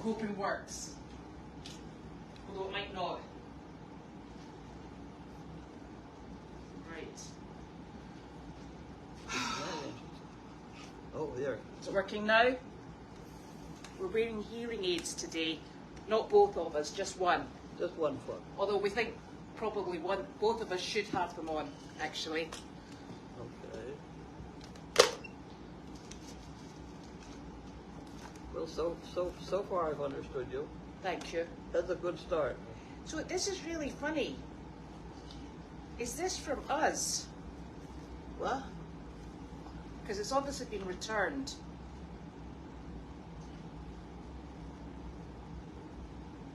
hoping works. Although it might not. Right. Oh, there. Is it working now? We're wearing hearing aids today. Not both of us, just one. Just one foot. Although we think probably both of us should have them on, actually. Okay. Well, so far I've understood you. Thank you. That's a good start. So this is really funny. Is this from us? What? Because it's obviously been returned.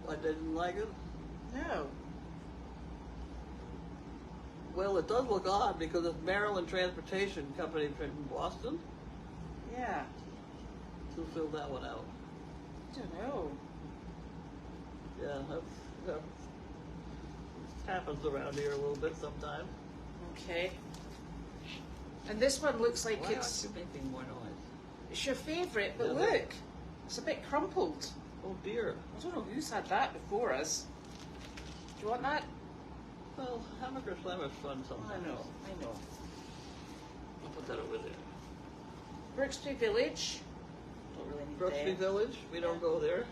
I didn't like it? No. Well, it does look odd because it's Maryland Transportation Company from Boston. Yeah. Who filled that one out? I don't know. Yeah, that happens around here a little bit sometimes. Okay. And this one looks like Why it's aren't you making more noise? it's your favourite, but Yeah, look, it's a bit crumpled. Oh dear. I don't know who's had that before us. Do you want that? Well, hamburger slam is fun sometimes. I know. I'll put that over there. Brooksby Village. Don't really need Brooksby that. Village, we don't go there.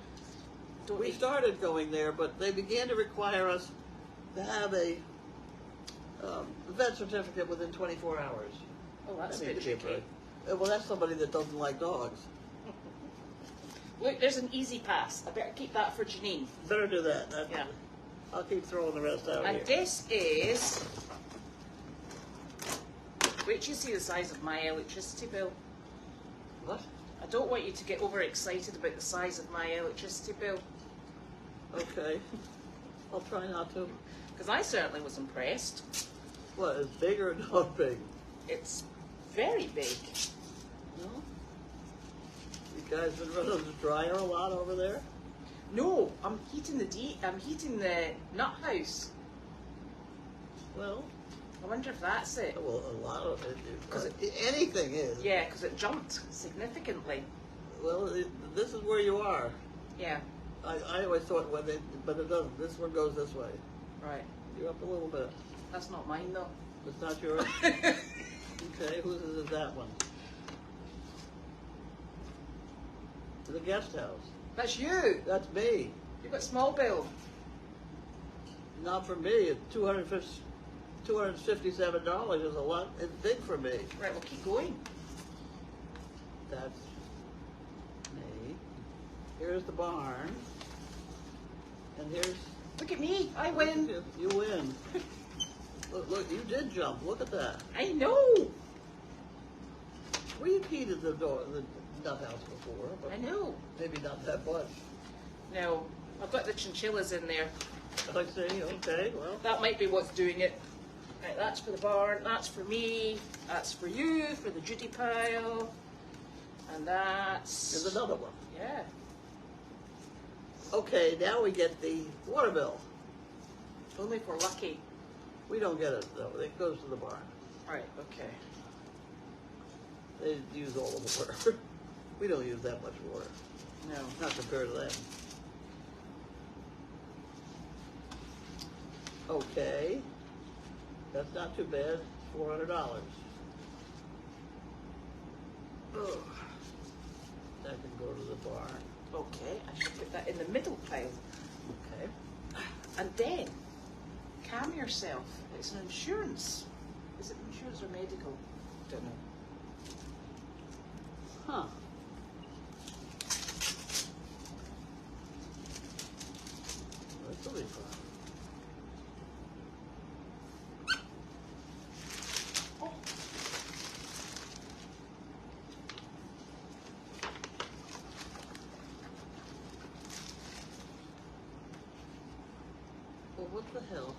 Don't We need- started going there, but they began to require us to have a vet certificate within 24 hours. Oh, that's a That bit made it tricky. right. Well, that's somebody that doesn't like dogs. Look, there's an easy pass. I better keep that for Janine. Better do that. Yeah. I'll keep throwing the rest out And here. this is... Wait till you see the size of my electricity bill. What? I don't want you to get overexcited about the size of my electricity bill. Okay. I'll try not to. Because I certainly was impressed. What, is big or not big? It's very big. No? You guys been running the dryer a lot over there? No, I'm heating the nut house. Well, I wonder if that's it. well, a lot of it. 'Cause anything is. Yeah, because it jumped significantly. Well, this is where you are. Yeah, I always thought but it doesn't. This one goes this way. right. You're up a little bit. That's not mine though. It's not yours? Okay, whose is that one? The guest house. That's you. That's me. You've got small bill. Not for me. It's $257 is a lot. It's big for me. Right, we'll keep going. That's me. Here's the barn. And here's... Look at me. I win. You win. Look, you did jump. Look at that. I know. We've heated the nut house before, but I know. maybe not that much. No, I've got the chinchillas in there. I see. Okay, well. That might be what's doing it. Right, that's for the barn. That's for me. That's for you, for the duty pile. And that's... Here's another one. Yeah. Okay, now we get the water bill. Only if we're lucky. We don't get it, though. It goes to the barn. Right, okay. They use all of the water. We don't use that much water. No. Not compared to them. Okay. That's not too bad. $400. Ugh. That can go to the barn. Okay, I should put that in the middle pile. Okay. And then, calm yourself. It's an insurance. Is it insurance or medical? Don't know. Huh. This will be fun. Oh. Well, what the hell?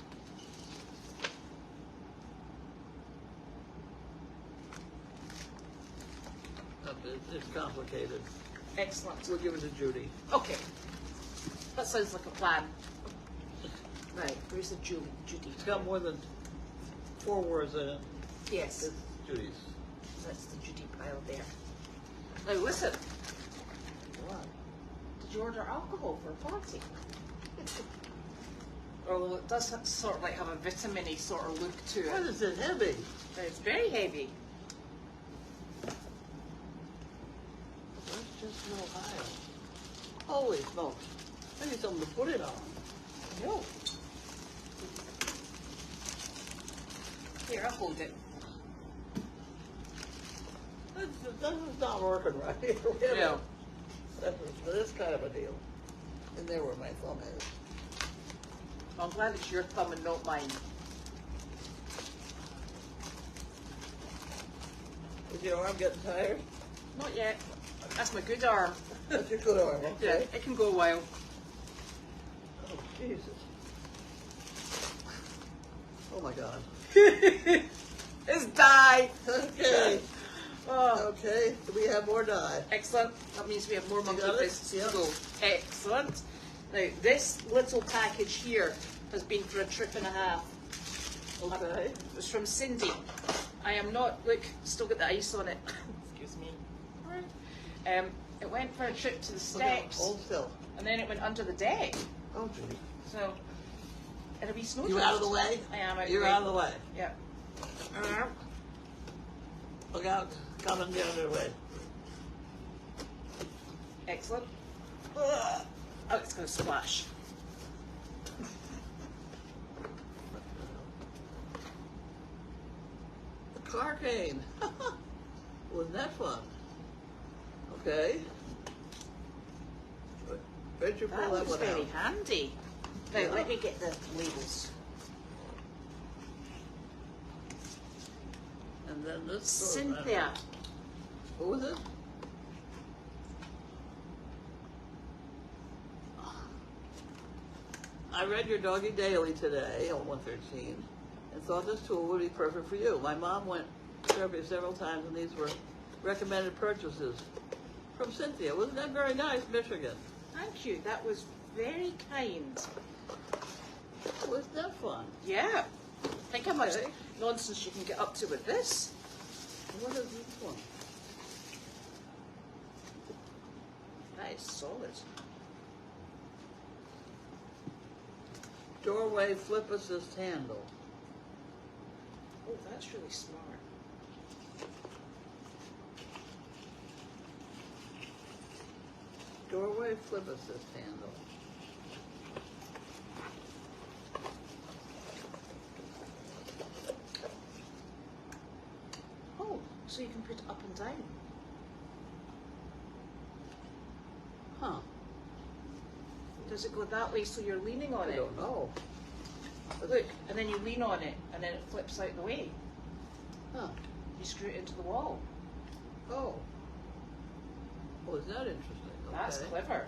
It's complicated. Excellent. We'll give it to Judy. Okay. That sounds like a plan. Right, where's the Judy? It's got more than 4 words in it. Yes, It's Judy's. that's the Judy pile there. Now listen, What? did Did you order alcohol for a party? Although it does sort of like have a vitamin-y sort of look to it. What is it, heavy? It's very heavy. That's just no Ohio. Holy smokes. I need something to put it on. No. Here, I'll hold it. This is not working right here. No. This kind of a deal. And there where my thumb is. I'm glad it's your thumb and not mine. Is your arm getting tired? Not yet. That's my good arm. That's your good arm, okay? Yeah, it can go a while. Oh, Jesus. Oh, my God. It's dye. Okay. Oh, Okay. Do we have more dye? excellent. That means we have more monthly got it? business Yeah. to go. Excellent. Now, this little package here has been for a trip and a half. Okay. It was from Cindy. I am not, look, still got the ice on it. Excuse me. It went for a trip to the steps, Hold still. and then it went under the deck. Oh, geez. So, it'll be snow. You out of the way? I am out You're the way. out of the way. Yeah. Look out. Coming the other way. Excellent. Oh, it's going to splash. The car came. Wasn't that fun? Okay. Where'd you pull That that was one very out? handy. Now, Yeah. let me get the labels. And then this. Cynthia. What was it? I read your Doggy Daily today on 113 and thought this tool would be perfect for you. My mom went therapy several times and these were recommended purchases from Cynthia. Wasn't that very nice, Michigan? Thank you. That was very kind. Wasn't that fun? Yeah. Think how much Okay. nonsense you can get up to with this. What is this one? That is solid. Doorway flip assist handle. Oh, that's really smart. Doorway flip assist handle. Oh, so you can put it up and down. Huh. Does it go that way so you're leaning on I it? don't know. Look, and then you lean on it, and then it flips out the way. Huh. You screw it into the wall. Oh. Oh, is that interesting? That's Okay. clever.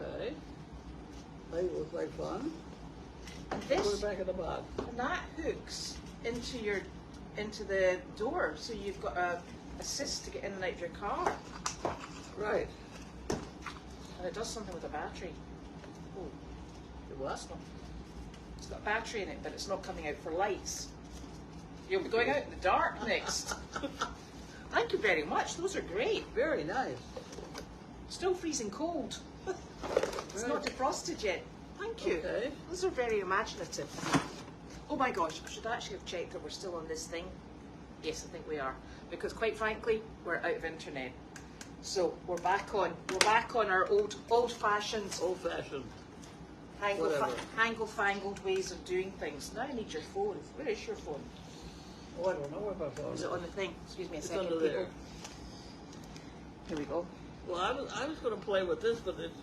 Okay. They look like fun. And Put this, it back in the box. and that hooks into the door, so you've got a assist to get in and out of your car. Right. And it does something with the battery. Oh, It what? it's got a battery in it, but it's not coming out for lights. You'll be going out in the dark next. Thank you very much. Those are great. Very nice. Still freezing cold. It's not Right. defrosted yet. Thank you. Okay. Those are very imaginative. Oh my gosh, I should actually have checked that we're still on this thing. Yes, I think we are. Because quite frankly, we're out of internet. So we're back on our old-fashioned, Old-fashioned. hangle-fangled Whatever. ways of doing things. Now I need your phone. Where is your phone? Oh, I don't know where my phone Is is. it on the thing? Excuse me a It's second, under people. there. Here we go. Well, I was going to play with this, but it's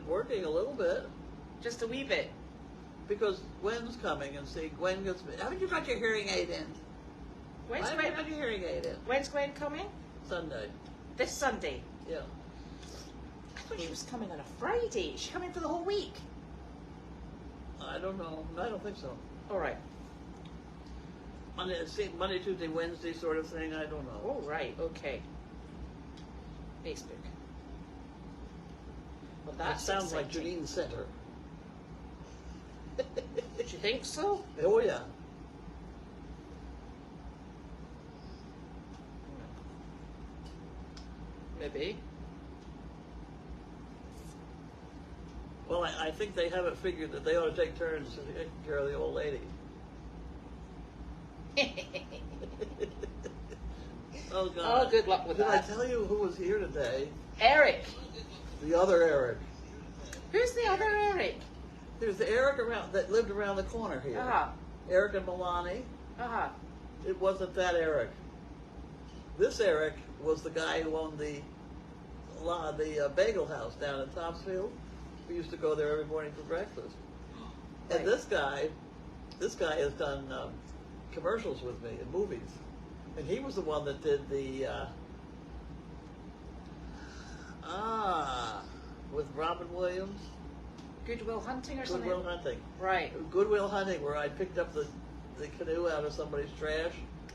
working a little bit Just a wee bit. because Gwen's coming and see Gwen gets. Haven't you got your hearing aid in? When's Why haven't you Gwen, got your hearing aid in? when's Gwen coming? Sunday. This Sunday. Yeah. I thought she was coming on a Friday. Is she coming for the whole week? I don't know. I don't think so. All right. Monday, Tuesday, Wednesday sort of thing. I don't know. Oh, right. Okay. Facebook. Well, That that's sounds like exciting. Janine Center. Did you think so? Oh yeah. to be. Well, I think they haven't figured that they ought to take turns taking care of the old lady. Oh, God. Oh, good luck with Did that. I tell you who was here today? Eric. The other Eric. Who's the other Eric? There's the Eric that lived around the corner here. Uh-huh. Eric and Milani. Uh-huh. It wasn't that Eric. This Eric was the guy who owned the bagel house down in Topsfield. We used to go there every morning for breakfast. And Right. this guy has done commercials with me in movies. And he was the one that did the with Robin Williams. Goodwill Hunting or something? Goodwill Hunting. Right. Goodwill Hunting, where I picked up the canoe out of somebody's trash.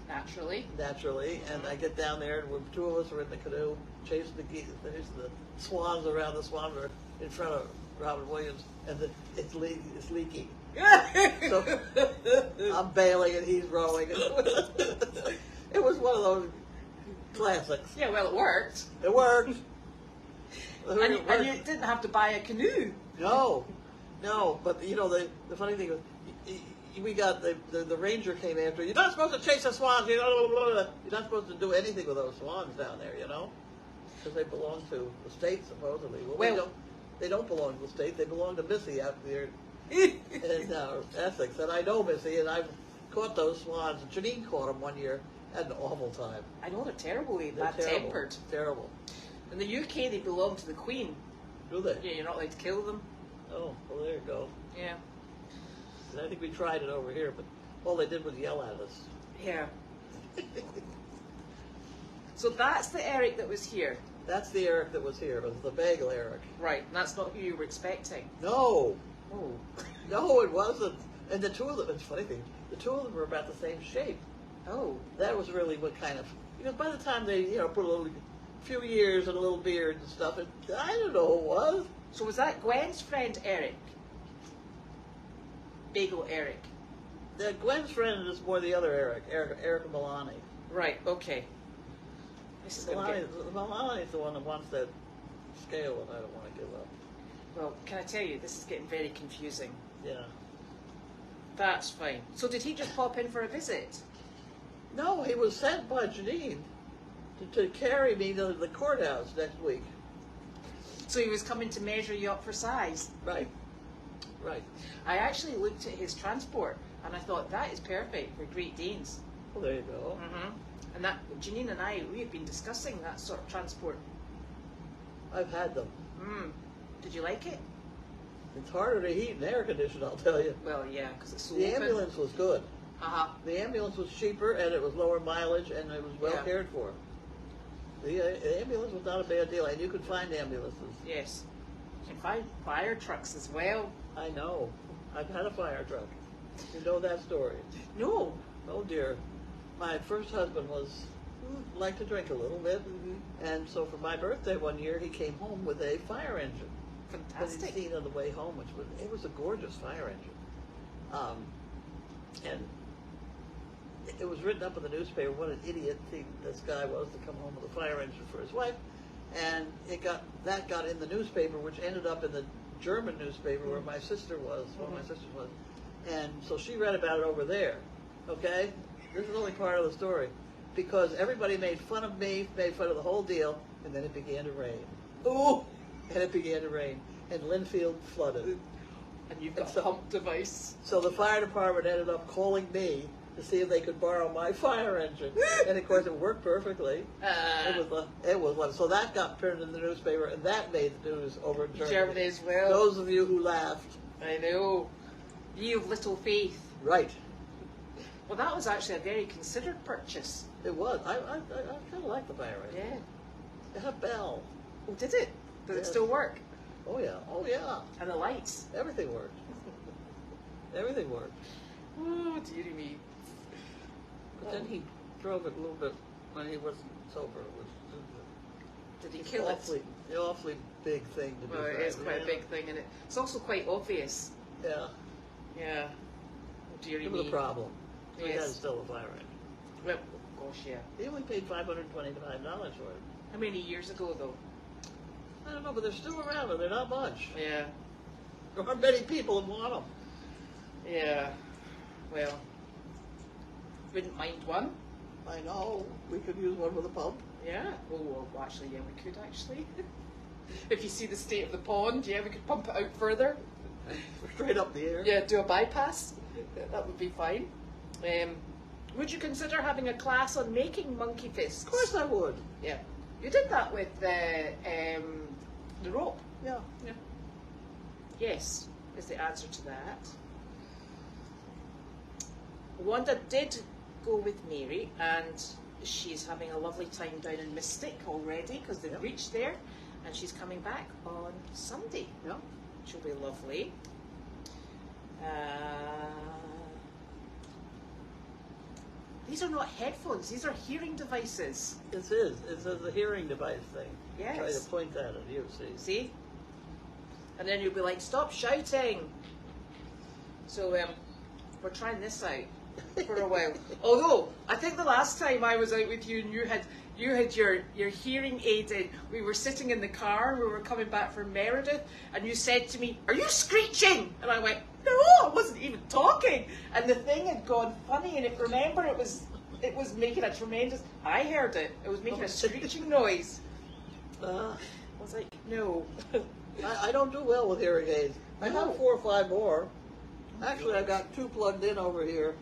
Naturally. And I get down there, and two of us are in the canoe, chasing the swans around. The swans are in front of Robin Williams, and it's leaking. So I'm bailing, and he's rowing. It was one of those classics. Yeah, well, it worked. It worked. And you didn't have to buy a canoe. No, but the funny thing was, we got the ranger came after. You're not supposed to chase the swans. You're not supposed to do anything with those swans down there. Because they belong to the state supposedly. Well, they don't belong to the state. They belong to Missy out there in Essex. And I know Missy, and I've caught those swans. And Janine caught them one year. Had an awful time. I know they're terribly They're bad-tempered. Terrible. In the UK, they belong to the Queen. Do they? Yeah, you're not allowed to kill them. Oh, well, there you go. Yeah. And I think we tried it over here, but all they did was yell at us. Yeah. So that's the Eric that was here. That's the Eric that was here. It was the bagel Eric. Right, and that's not who you were expecting. No. Oh. No, it wasn't. And the two of them, it's a funny thing, the two of them were about the same shape. Oh. That was really what kind of, because by the time they, put a few years and a little beard and stuff, I don't know who it was. So was that Gwen's friend Eric? Bagel Eric. Gwen's friend is more the other Eric Milani. Right, okay. This is gonna get... Milani's the one that wants that scale and I don't want to give up. Well, can I tell you, this is getting very confusing. Yeah. That's fine. So did he just pop in for a visit? No, he was sent by Janine to carry me to the courthouse next week. So he was coming to measure you up for size? Right. I actually looked at his transport and I thought, that is perfect for Great Danes. Well, there you go. Mm-hmm. And that, Janine and I, we have been discussing that sort of transport. I've had them. Did you like it? It's harder to heat and air condition, I'll tell you. Well, yeah, because it's so The open. ambulance was good. Uh-huh. The ambulance was cheaper and it was lower mileage and it was well cared for. The ambulance was not a bad deal, and you could find ambulances. Yes. You can find fire trucks as well. I know. I've had a fire truck. You know that story. No. Oh dear. My first husband liked to drink a little bit, and so for my birthday one year, he came home with a fire engine. Fantastic. That he'd seen on the way home, it was a gorgeous fire engine. And it was written up in the newspaper what an idiot this guy was to come home with a fire engine for his wife, and that got in the newspaper, which ended up in the German newspaper where my sister was, one of my sisters was, and so she read about it over there. Okay, this is only part of the story, because everybody made fun of me, made fun of the whole deal, and then it began to rain. Oh! And it began to rain, and Linfield flooded. And you've got a pump device. So the fire department ended up calling me to see if they could borrow my fire engine, and of course it worked perfectly. It was so that got printed in the newspaper, and that made the news over in Germany as well. Those of you who laughed, I know. You have little faith. right? Well, that was actually a very considered purchase. It was. I kind of like the fire engine. Yeah. It had a bell. Oh, did it? Did it still work? Oh yeah. And the lights. Everything worked. Everything worked. Oh, dearie me. But then he drove it a little bit when he wasn't sober. Did he kill it? An awfully big thing to do. Well, it is quite a big thing, and it's also quite obvious. Yeah. Yeah. Oh, dearie It me. was a problem. He had Yes. still a fire engine. Well, gosh, yeah. He only paid $525 for it. How many years ago, though? I don't know, but they're still around, but they're not much. Yeah. There aren't many people who want them. Yeah. Well, wouldn't mind one. I know. We could use one with a pump. Yeah. Oh, well, actually, yeah, we could actually. If you see the state of the pond, yeah, we could pump it out further. Straight up the air. Yeah, do a bypass. Yeah, that would be fine. Would you consider having a class on making monkey fists? Of course I would. Yeah. You did that with the rope. Yeah. Yeah. Yes, is the answer to that. Wanda did go with Mary, and she's having a lovely time down in Mystic already because they've reached there, and she's coming back on Sunday. Yeah. Which will be lovely. These are not headphones, these are hearing devices. This is. It's a hearing device thing. Yes. Try to point that at you, see. See? And then you'll be like, stop shouting. So we're trying this out for a while. Although, I think the last time I was out with you and you had your hearing aid in, we were sitting in the car, we were coming back from Meredith, and you said to me, are you screeching? And I went, no, I wasn't even talking. And the thing had gone funny, and remember it was making a tremendous, I heard it, it was making a screeching noise. I was like, no. I don't do well with hearing aids. I have 4 or 5 more. Actually, I've got 2 plugged in over here.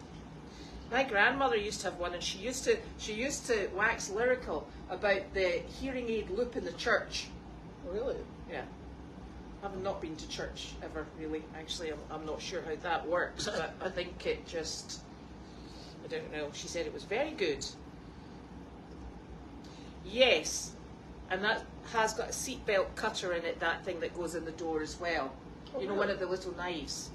My grandmother used to have one, and she used to wax lyrical about the hearing aid loop in the church. Really? Yeah. I've not been to church ever, really. Actually, I'm not sure how that works, but I think it just, I don't know. She said it was very good. Yes, and that has got a seatbelt cutter in it, that thing that goes in the door as well. You know, one of the little knives.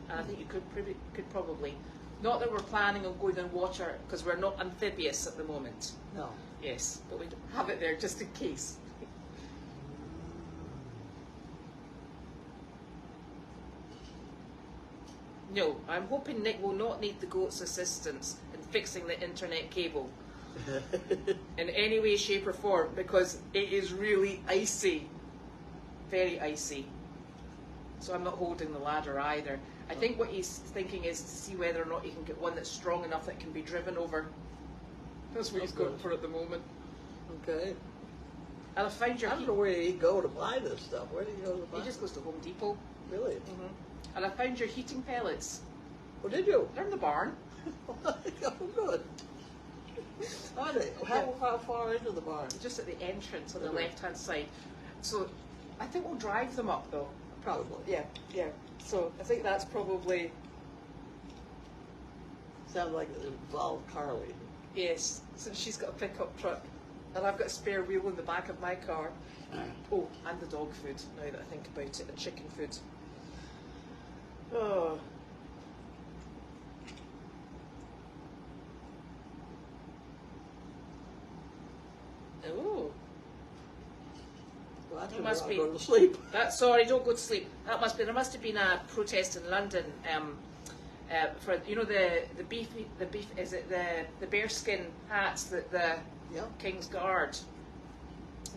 And I think you could probably. Not that we're planning on going in water, because we're not amphibious at the moment. No. Yes, but we have it there just in case. No, I'm hoping Nick will not need the goat's assistance in fixing the internet cable in any way, shape or form, because it is really icy. Very icy. So I'm not holding the ladder either. I think what he's thinking is to see whether or not he can get one that's strong enough that can be driven over. That's what he's going for at the moment. Okay. And I found your I don't know where he'd go to buy this stuff. Where did he go to buy it? He just goes to Home Depot. Really? Mm-hmm. And I found your heating pellets. Oh, did you? They're in the barn. Oh, good. Are they? How far into the barn? Just at the entrance on the left-hand side. So I think we'll drive them up, though. Probably. Yeah. So I think that's probably... Sounds like it involved Carly. Yes, since she's got a pickup truck. And I've got a spare wheel in the back of my car. Oh, and the dog food, now that I think about it, and chicken food. Oh. Oh. Well, It must be. Go to sleep. Sorry, don't go to sleep. That must be. There must have been a protest in London for the beef. Is it the bearskin hats that the King's Guard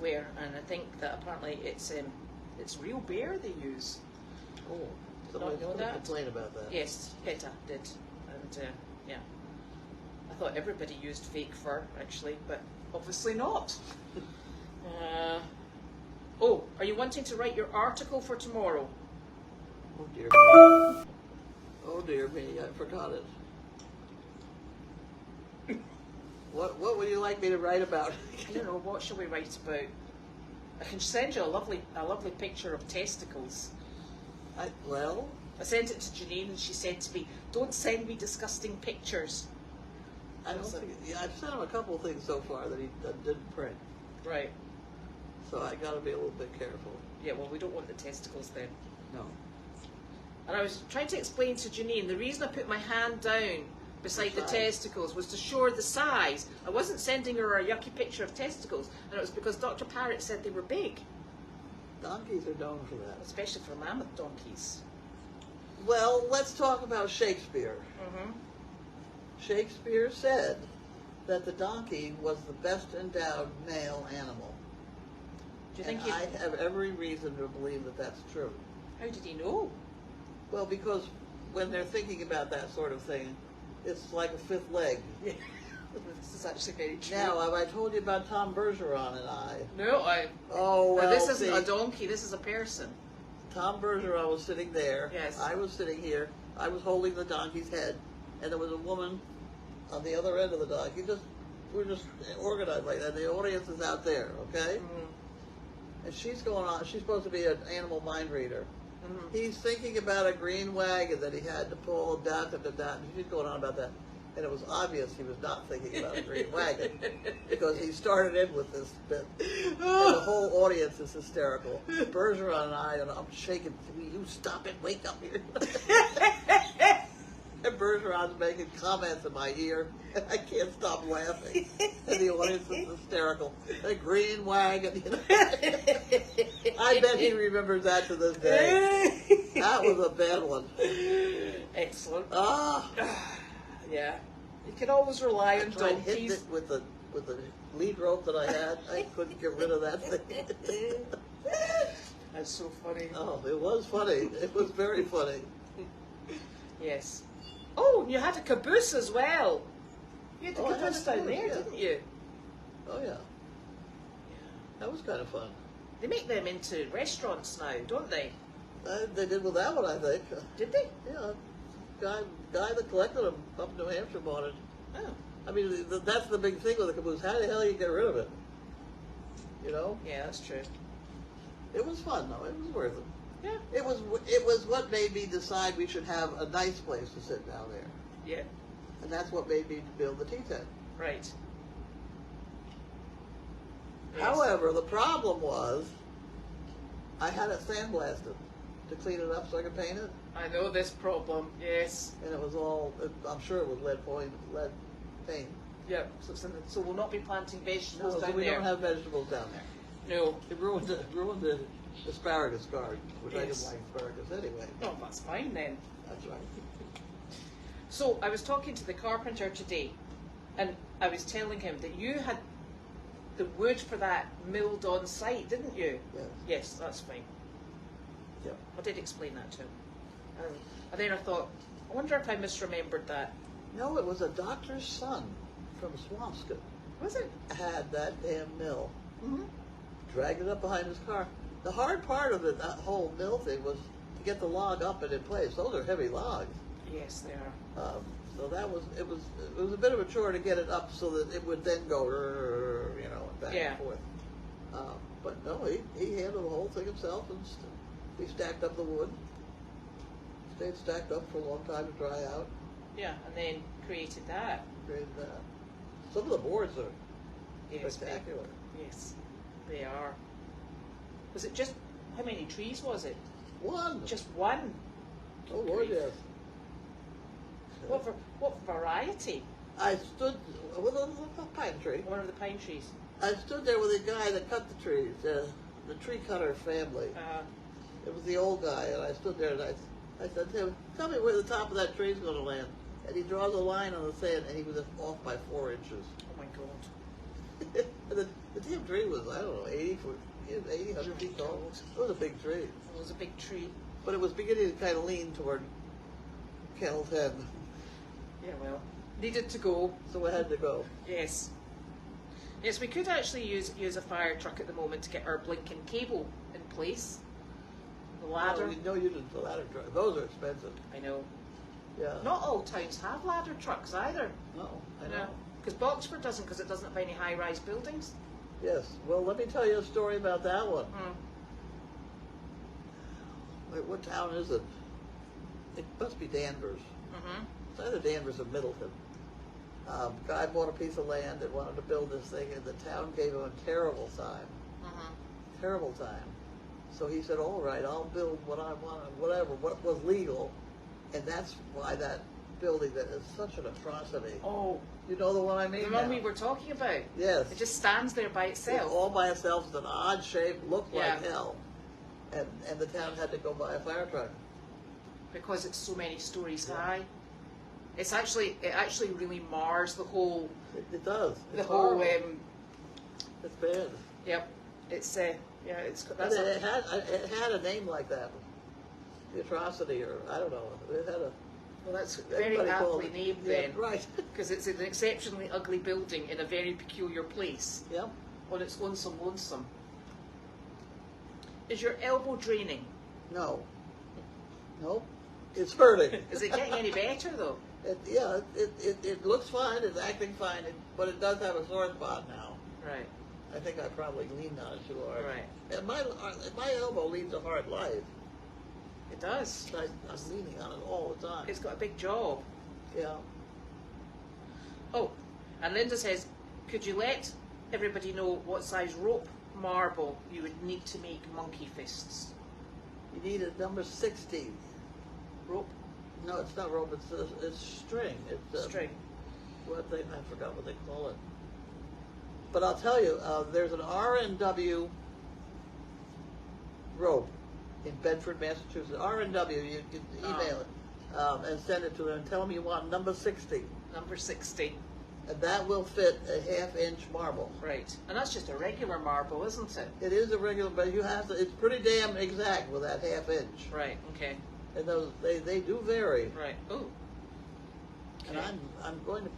wear? And I think that apparently it's real bear they use. Oh, Not know that. Complain about that. Yes, PETA did, and yeah. I thought everybody used fake fur actually, but obviously not. Oh, are you wanting to write your article for tomorrow? Oh dear. Oh dear me, I forgot it. What would you like me to write about? I don't know. What shall we write about? I can send you a lovely picture of testicles. I sent it to Janine, and she said to me, "Don't send me disgusting pictures." I don't think. Yeah, I've sent him a couple of things so far that he didn't print. Right. So I got to be a little bit careful. Yeah. Well, we don't want the testicles then. No. And I was trying to explain to Janine the reason I put my hand down beside the testicles was to show her the size. I wasn't sending her a yucky picture of testicles, and it was because Dr. Parrott said they were big. Donkeys are known for that. Especially for mammoth donkeys. Well, let's talk about Shakespeare. Mm-hmm. Shakespeare said that the donkey was the best endowed male animal. Do you think I have every reason to believe that that's true. How did he know? Well, because when they're thinking about that sort of thing, it's like a fifth leg. Yeah. This is actually very true. Now, have I told you about Tom Bergeron and I? No, Oh, well, this isn't see, a donkey, this is a person. Tom Bergeron was sitting there. Yes. I was sitting here. I was holding the donkey's head, and there was a woman on the other end of the donkey. We're just organized like that. The audience is out there, okay? Mm-hmm. And she's going on. She's supposed to be an animal mind reader. Mm-hmm. He's thinking about a green wagon that he had to pull, and she's going on about that. And it was obvious he was not thinking about a green wagon because he started in with this bit. And the whole audience is hysterical. Bergeron and I'm shaking. Will you stop it? Wake up here. And Bergeron's making comments in my ear, and I can't stop laughing. And the audience is hysterical. A green wagon, you know. I bet he remembers that to this day. That was a bad one. Excellent. Ah. Yeah. You can always rely on I hit donkeys. it with the lead rope that I had. I couldn't get rid of that thing. That's so funny. Oh, it was funny. It was very funny. Yes. Oh, and you had a caboose as well. You had the Oh, I had caboose a down caboose, there, yeah. didn't you? Oh yeah, that was kind of fun. They make them into restaurants now, don't they? They did with that one, I think. Did they? Yeah, guy that collected them up in New Hampshire bought it. Oh. I mean, that's the big thing with the caboose. How the hell you get rid of it? You know? Yeah, that's true. It was fun though. It was worth it. Yeah. It was what made me decide we should have a nice place to sit down there, Yeah. and that's what made me build the tea tent. Right. Yes. However, the problem was I had it sandblasted to clean it up so I could paint it, I know this problem. Yes. and it was all. I'm sure it was lead paint. Yep. So we'll not be planting vegetables No, down so we there. don't have vegetables down there. No. It ruined the asparagus garden, which I Yes. didn't like asparagus anyway. Oh, that's fine then. That's right. So I was talking to the carpenter today, and I was telling him that you had the wood for that milled on site, didn't you? Yes. Yes, that's fine. Yep. I did explain that to him. And then I thought, I wonder if I misremembered that. No, it was a doctor's son from Swampscott Was it? had that damn mill. Mm-hmm. Dragged it up behind his car. The hard part of it, that whole mill thing, was to get the log up and in place. Those are heavy logs. Yes, they are. So that was it was a bit of a chore to get it up so that it would then go, you know, back Yeah. and forth. But no, he handled the whole thing himself, and he stacked up the wood. Stayed stacked up for a long time to dry out. Yeah, and then created that. Created that. Some of the boards are Yes, spectacular. Yes, they are. Was it just, how many trees was it? One. Just one? Oh Lord, yes. What variety? I stood with a pine tree. One of the pine trees. I stood there with a guy that cut the trees, the tree cutter family. It was the old guy, and I stood there and I said to him, "Tell me where the top of that tree is going to land." And he draws a line on the sand, and he was off by 4 inches. Oh my God. And the damn tree was, I don't know, 80, 100 feet tall. It was a big tree. It was a big tree. But it was beginning to kind of lean toward Kennel's head, Yeah, well, needed to go. so I had to go. Yes. Yes, we could actually use a fire truck at the moment to get our blinking cable in place. The ladder. No, you didn't. The ladder truck. Those are expensive. I know. Yeah. Not all towns have ladder trucks either. No, I know. Because Boxford doesn't, because it doesn't have any high-rise buildings. Yes. Well, let me tell you a story about that one. Wait, what town is it? It must be Danvers. Mm-hmm. It's either Danvers or Middleton. Guy bought a piece of land and wanted to build this thing, and the town gave him a terrible time. Mm-hmm. Terrible time. So he said, "All right, I'll build what I want, whatever, what was legal." And that's why that building that is such an atrocity. Oh, You know the one I mean? the one now? we were talking about. Yes. It just stands there by It's itself. all by itself. It's an odd shape, looked like Yeah. hell. And the town had to go buy a fire truck. Because it's so many stories high. It actually really mars the whole, It does. the It's whole, horrible. It's bad. yep. It's Yeah, And it had a name like that, the Atrocity, or I don't know. It had a. Well, that's very everybody called aptly it- named yeah, then. right. Because it's an exceptionally ugly building in a very peculiar place. Yep. On its lonesome. Is your elbow draining? No. Nope. It's hurting. Is it getting any better though? It looks fine. It's acting fine, but it does have a sore spot now. Right. I think I probably leaned on it too hard. Right. And my elbow leads a hard life. It does. I'm leaning on it all the time. It's got a big job. Yeah. Oh, and Linda says, could you let everybody know what size rope marble you would need to make monkey fists? You need a number 60. Rope? No, it's not rope. It's string. It's String. I forgot what they call it. But I'll tell you, there's an R&W rope in Bedford, Massachusetts. R&W, you can email it and send it to them and tell them you want number 60. Number 60. And that will fit a half-inch marble. Right. And that's just a regular marble, isn't it? It is a regular, but you have to, it's pretty damn exact with that half-inch. Right, okay. And those, they do vary. Right. Oh. And I'm going to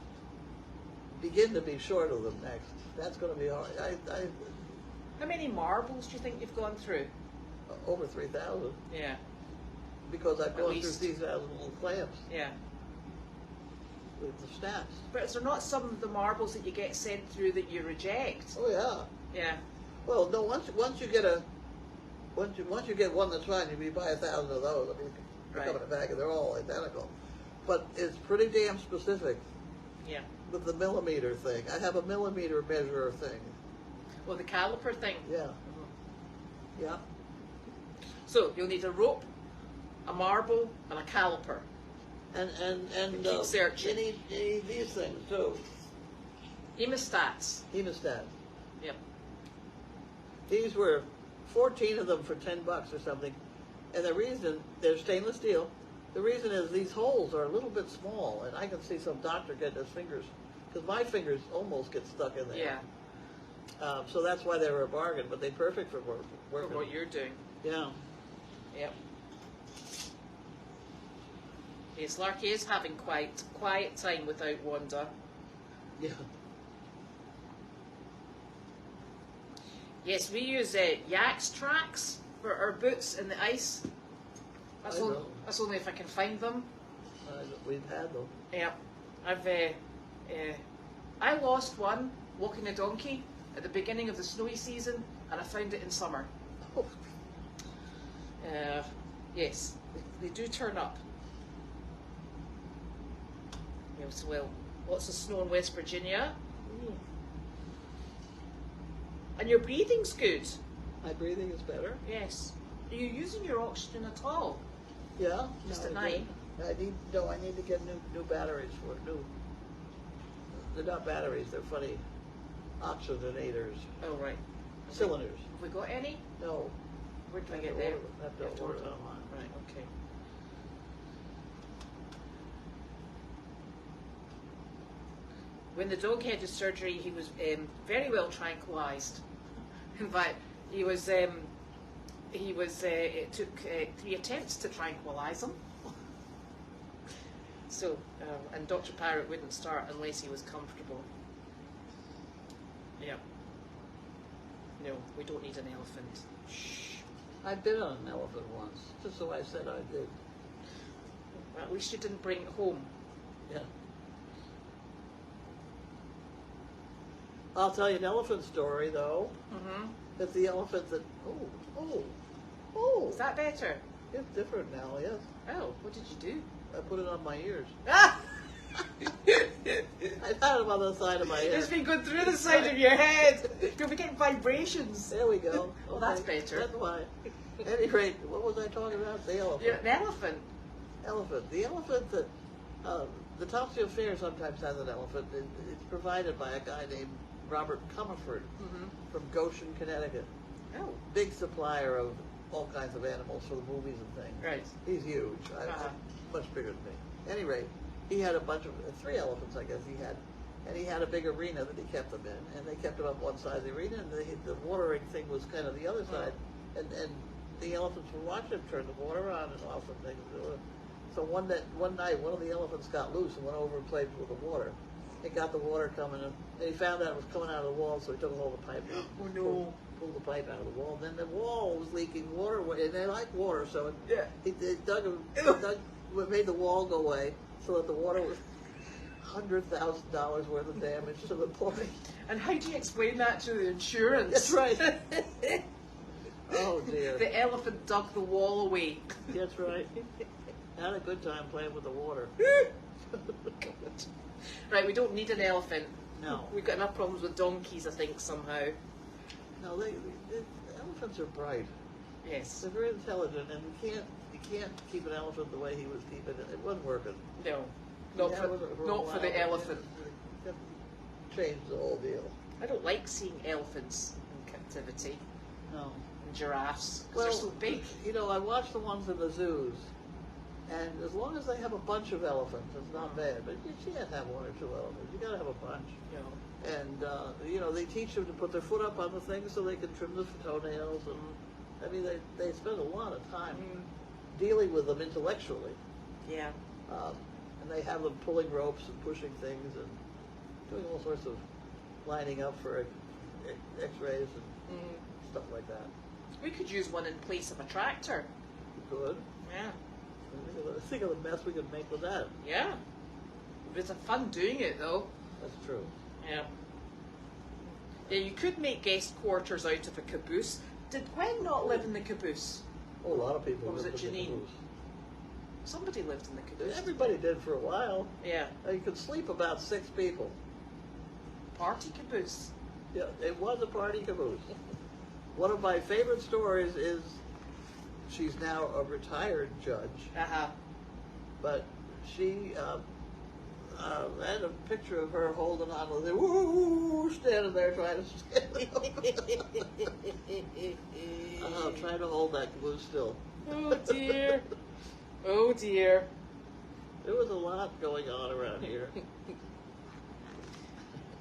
begin to be short of them next. That's going to be hard. How many marbles do you think you've gone through? Over 3,000. Yeah. Because I've At gone least. through 3,000 little clamps Yeah. with the snaps. But is there not some of the marbles that you get sent through that you reject? Oh yeah. Yeah. Well, no. Once you get one that's fine, you buy 1,000 of those. I mean, they come in a bag and they're all identical. But it's pretty damn specific. Yeah. With the millimeter thing, I have a millimeter measurer thing. Well, the caliper thing. Yeah. Yeah. So you'll need a rope, a marble, and a caliper. And keep searching. You need these things too. Hemostats. Hemostat. Yep. These were 14 of them for $10 or something. And the reason, they're stainless steel. The reason is these holes are a little bit small, and I can see some doctor getting his fingers, because my fingers almost get stuck in there. Yeah. So that's why they were a bargain, but they're perfect for working. For what you're doing. Yeah. Yep. Yes, Larky is having quiet time without Wanda. Yeah. Yes, we use Yak's tracks for our boots in the ice. That's only if I can find them. We've had them. Yeah, I lost one walking a donkey at the beginning of the snowy season, and I found it in summer. Oh. Yes, they do turn up. Yes, well, lots of snow in West Virginia. And your breathing's good. My breathing is better. Yes. Are you using your oxygen at all? Yeah. Just no, at night? I need to get new batteries for new. They're not batteries. They're funny oxygenators. Oh, right. Cylinders. Have we got any? No. Where do I Have get to them? order them. Have to order them online. Right, okay. When the dog had his surgery, he was very well tranquilized. In fact, it took 3 attempts to tranquilize him. So, and Dr. Parrott wouldn't start unless he was comfortable. Yeah. No, we don't need an elephant. Shh. I've been on an elephant once, just so I said I did. Well, at least you didn't bring it home. Yeah. I'll tell you an elephant story, though. Mm-hmm. It's the elephant that, oh. Is that better? It's different now, yes. Oh, what did you do? I put it on my ears. Ah! I've had them on the side of my head. It's been going through the side of your head. You'll be getting vibrations. There we go. Oh, that's better. That's why. At any rate, what was I talking about? The elephant. You're an elephant. Elephant. The elephant that, the Topsail Fair sometimes has an elephant. It's provided by a guy named Robert Comerford from Goshen, Connecticut. Oh. Big supplier of all kinds of animals for the movies and things. Right. He's huge. Much bigger than me. At any rate, he had a bunch of, 3 elephants, I guess he had. and he had a big arena that he kept them in, and they kept them up one side of the arena, and the watering thing was kind of the other side, and the elephants were watching him turn the water on and off and things. So one night, one of the elephants got loose and went over and played with the water. It got the water coming, and he found out it was coming out of the wall, so he took hold of the pipe. Oh no! Pulled the pipe out of the wall. Then the wall was leaking water, and they like water, so he made the wall go away, so that the water was $100,000 worth of damage to the point. And how do you explain that to the insurance? That's right. Oh dear. The elephant dug the wall away. That's right. Had a good time playing with the water. Right, we don't need an elephant. No. We've got enough problems with donkeys, I think, somehow. No, elephants are bright. Yes. They're very intelligent, and you can't keep an elephant the way he was keeping it. It wasn't working. No. Not for the elephant. Changed the whole deal. I don't like seeing elephants in captivity. No. And giraffes, because they're so big. You know, I watch the ones in the zoos, and as long as they have a bunch of elephants, it's not bad. But you can't have one or two elephants. You got to have a bunch. No. And you know, they teach them to put their foot up on the thing so they can trim the toenails, and I mean, they spend a lot of time dealing with them intellectually. Yeah. And they have them pulling ropes and pushing things and doing all sorts of lining up for X-rays and stuff like that. We could use one in place of a tractor. We could. Yeah. Think of the mess we could make with that. Yeah. It's fun doing it, though. That's true. Yeah. Yeah, you could make guest quarters out of a caboose. Did Gwen not live in the caboose? Oh, a lot of people. Or was it lived in the Janine? caboose. Somebody lived in the caboose. Everybody did for a while. Yeah. You could sleep about 6 people. Party caboose. Yeah, it was a party caboose. One of my favorite stories is she's now a retired judge, but she had a picture of her holding on with it, woo, standing there trying to stand up. Trying to hold that caboose still. Oh dear. Oh dear. There was a lot going on around here.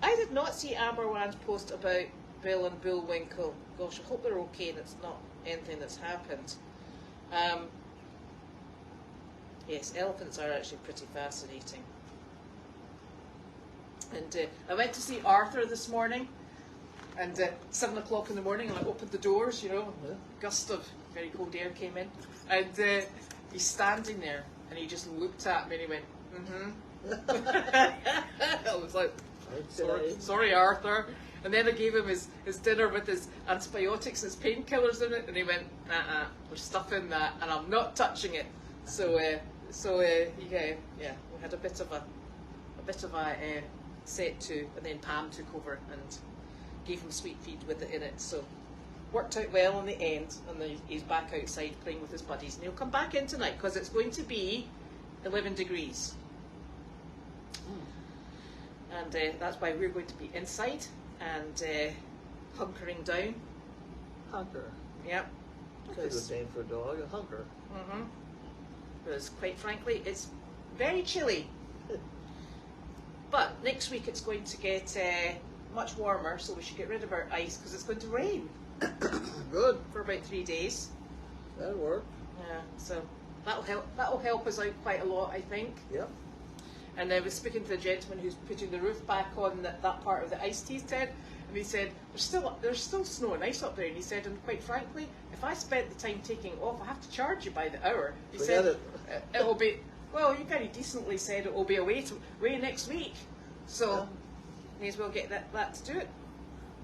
I did not see Amberwan's post about Bill and Bullwinkle. Gosh, I hope they're okay and it's not anything that's happened. Yes, elephants are actually pretty fascinating. And I went to see Arthur this morning, and 7 o'clock in the morning, and I opened the doors, you know, a gust of very cold air came in, and he's standing there, and he just looked at me and he went, I was like, sorry, Arthur. And then I gave him his dinner with his antibiotics, his painkillers in it, and he went, there's stuff in that, and I'm not touching it. So yeah, we had a bit of a set to, and then Pam took over and gave him sweet feed with it in it. So worked out well in the end, and then he's back outside playing with his buddies, and he'll come back in tonight because it's going to be 11 degrees. And that's why we're going to be inside and hunkering down. Hunker. Yep. That's a good name for a dog, a hunker. Because quite frankly, it's very chilly. But next week it's going to get much warmer, so we should get rid of our ice because it's going to rain. Good. For about 3 days. That'll work. Yeah, so that'll help us out quite a lot, I think. Yep. And I was speaking to the gentleman who's putting the roof back on that part of the iced tea tent, and he said there's still snow and ice up there, and he said, and quite frankly, if I spent the time taking it off, I have to charge you by the hour. He said it'll be, well, you very decently said it will be away next week, so may as well get that to do it.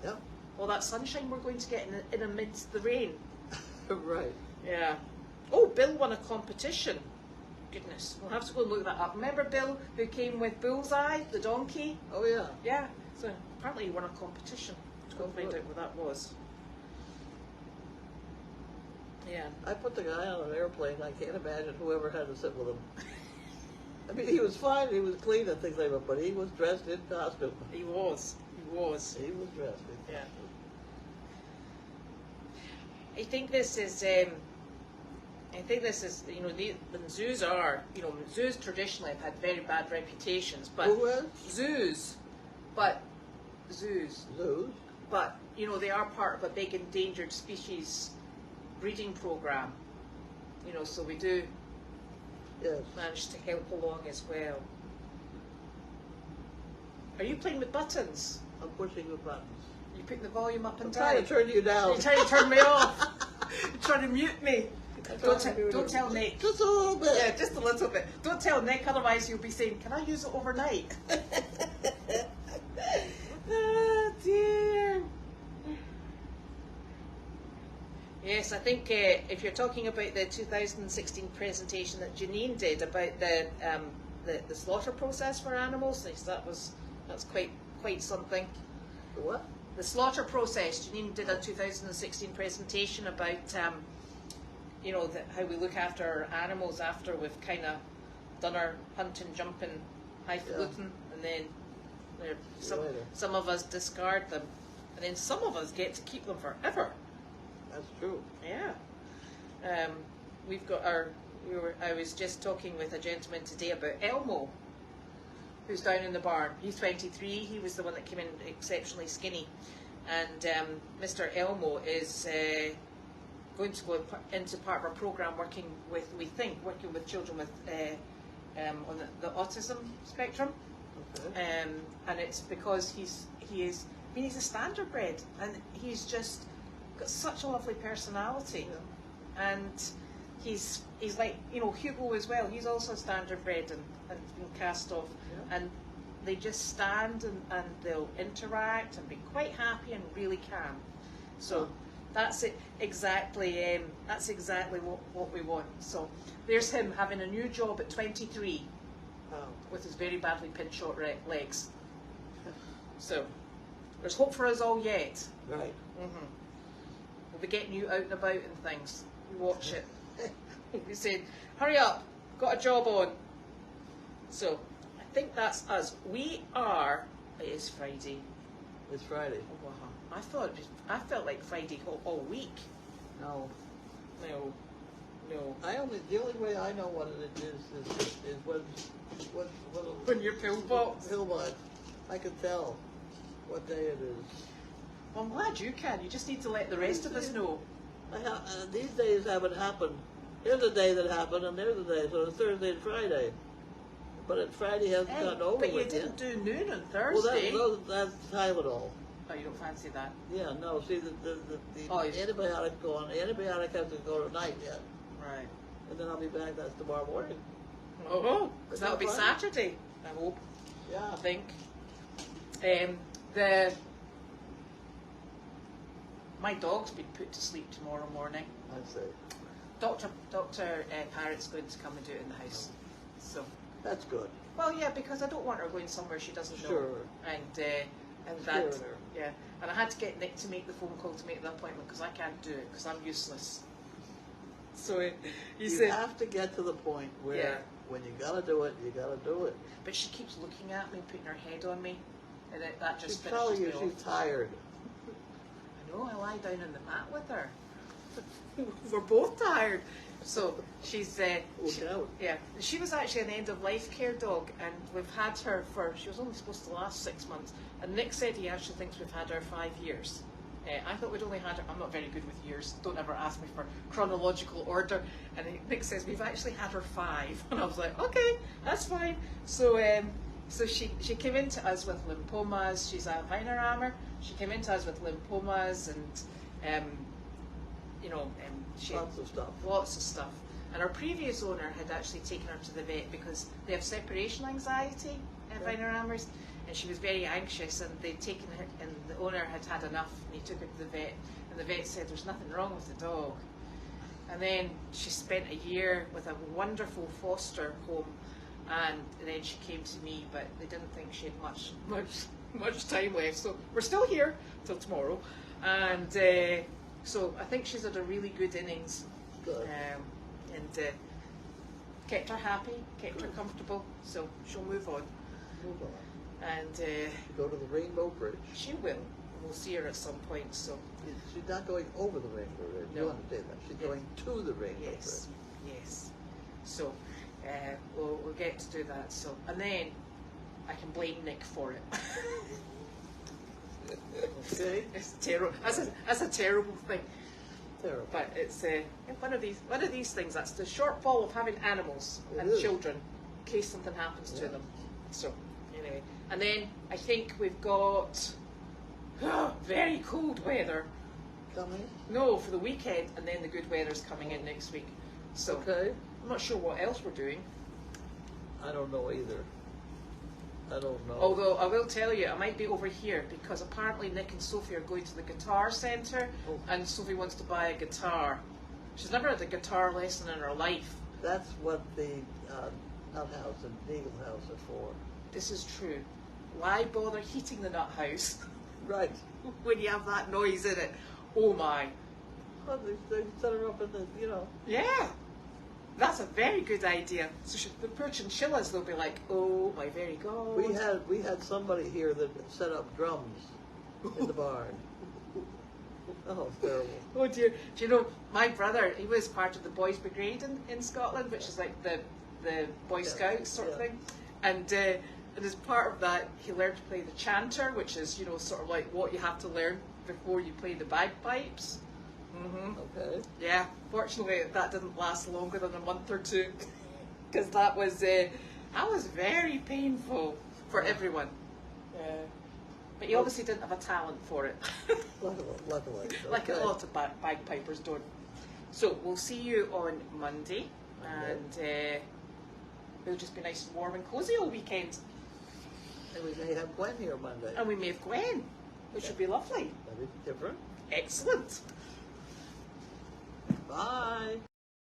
Yep. All that sunshine we're going to get in amidst the rain. Right. Yeah. Oh, Bill won a competition. Goodness, we'll have to go and look that up. Remember Bill who came with Bullseye, the donkey? Oh yeah. Yeah. So apparently he won a competition. Let's go and find out what that was. Yeah. I put the guy on an airplane. I can't imagine whoever had to sit with him. I mean, he was fine. He was clean and things like that, but he was dressed in costume. He was. He was. He was dressed in. Yeah. I think this is, you know, the zoos are, you know, zoos traditionally have had very bad reputations, but Who has? zoos, but zoos. Zoos? But, you know, they are part of a big endangered species breeding program. You know, so we do Yes. manage to help along as well. Are you playing with buttons? I'm pushing the buttons. You putting the volume up and I'm down? trying to turn you down. You're trying to turn me off. You're trying to mute me. Don't tell Nick. Just a little bit. Yeah, just a little bit. Don't tell Nick, otherwise you'll be saying, can I use it overnight? Oh dear. Yes, I think if you're talking about the 2016 presentation that Janine did about the slaughter process for animals, that's quite something. The what? The slaughter process. Janine did a 2016 presentation about you know, how we look after our animals after we've kind of done our hunting, jumping, highfalutin, and then some of us discard them, and then some of us get to keep them forever. That's true. Yeah. We've got I was just talking with a gentleman today about Elmo, who's down in the barn. He's 23. He was the one that came in exceptionally skinny, and Mr. Elmo is going to go into part of our program working with children with on the autism spectrum. Okay. And it's because he's a standardbred, and he's just got such a lovely personality. Yeah. And he's like, you know, Hugo as well. He's also standardbred and been cast off. Yeah. And they just stand and they'll interact and be quite happy and really calm. So that's it exactly. That's exactly what we want. So there's him having a new job at 23 with his very badly pinned short legs. So there's hope for us all yet. Right. Mm-hmm. We'll be getting you out and about and things. You watch it. We said, hurry up, got a job on. So I think that's us. It is Friday. It's Friday. Oh, wow. I felt like Friday all week. No. No. The only way I know what it is When your pillbox. Pillbox. I can tell what day it is. Well, I'm glad you can. You just need to let the rest of us know. These days haven't happened. Here's a day that happened, and there's a day. So it's Thursday and Friday. But Friday hasn't gotten over but you with didn't do noon on Well, Thursday. that's Tylenol. Oh, you don't fancy that? Yeah, no. See, the antibiotic going. The antibiotic hasn't go tonight yet. Right. And then I'll be back. That's tomorrow morning. Oh, because that'll be Saturday, I hope. Yeah. I think. My dog's been put to sleep tomorrow morning. I see. Dr. Parrott's going to come and do it in the house. So. That's good. Well, yeah, because I don't want her going somewhere she doesn't know. Sure. And that. Yeah. And I had to get Nick to make the phone call to make the appointment because I can't do it because I'm useless. So you have to get to the point where when you gotta do it, you gotta do it. But she keeps looking at me, putting her head on me, and that just She's telling you finishes me she's tired. I know. I lie down on the mat with her. We're both tired. So she's she was actually an end of life care dog, and we've had her she was only supposed to last 6 months, and Nick said he actually thinks we've had her 5 years. I thought we'd only had her. I'm not very good with years. Don't ever ask me for chronological order. And Nick says we've actually had her 5, and I was like, okay, that's fine. So she came into us with lymphomas. She's a Weinerhammer. She came into us with lymphomas and lots of stuff. And our previous owner had actually taken her to the vet because they have separation anxiety at Weinerhammers. And she was very anxious, and they'd taken her, and the owner had had enough, and he took her to the vet, and the vet said there's nothing wrong with the dog. And then she spent a year with a wonderful foster home, and then she came to me, but they didn't think she had much time left. So we're still here till tomorrow, and so I think she's had a really good innings. Good. And kept her happy, kept her comfortable, so she'll move on. Move on. And go to the Rainbow Bridge. She will. We'll see her at some point. So she's not going over the Rainbow Bridge. No. You understand that? She's going to the Rainbow yes, Bridge. yes. So we'll get to do that. So and then I can blame Nick for it. Okay. It's terrible. That's a terrible thing. Terrible. But it's one of these things. That's the shortfall of having animals and children, in case something happens to them. So anyway, and then I think we've got very cold weather. Coming? No, for the weekend, and then the good weather's coming in next week. So Okay. I'm not sure what else we're doing. I don't know either. I don't know. Although I will tell you, I might be over here because apparently Nick and Sophie are going to the guitar centre, and Sophie wants to buy a guitar. She's never had a guitar lesson in her life. That's what the nut house and Eagle house are for. This is true. Why bother heating the nut house Right. when you have that noise in it? Oh my. Well, they set her up in the, Yeah. That's a very good idea. So the poor chinchillas, they'll be like, oh my very God. We had somebody here that set up drums in the barn. Oh, it's terrible. Oh dear. Do you know, my brother, he was part of the Boys Brigade in Scotland, which is like the Boy Scouts sort of thing. And as part of that, he learned to play the chanter, which is, sort of like what you have to learn before you play the bagpipes. Mm-hmm. Okay. Yeah, fortunately that didn't last longer than a month or two, because that was very painful for everyone. But he obviously didn't have a talent for it. Luckily. Like Okay. a lot of bagpipers don't. So we'll see you on Monday, and it'll just be nice and warm and cozy all weekend. And we may have Gwen here Monday. And we may have Gwen, which would be lovely. That'd be different. Excellent. Bye.